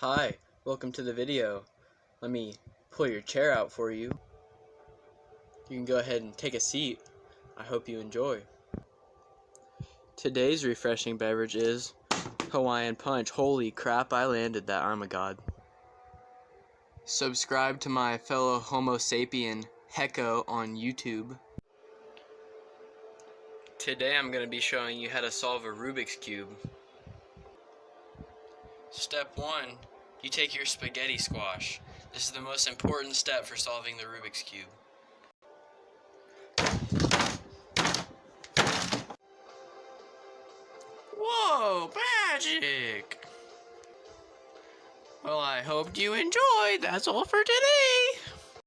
Hi, welcome to the video. Let me pull your chair out for you. You can go ahead and take a seat. I hope you enjoy. Today's refreshing beverage is Hawaiian Punch. Holy crap, I landed that, I'm a god. Subscribe to my fellow Homo sapien Hecko on YouTube. Today I'm going to be showing you how to solve a Rubik's Cube. Step 1, you take your spaghetti squash. This is the most important step for solving the Rubik's Cube. Whoa, magic! Well, I hope you enjoyed. That's all for today.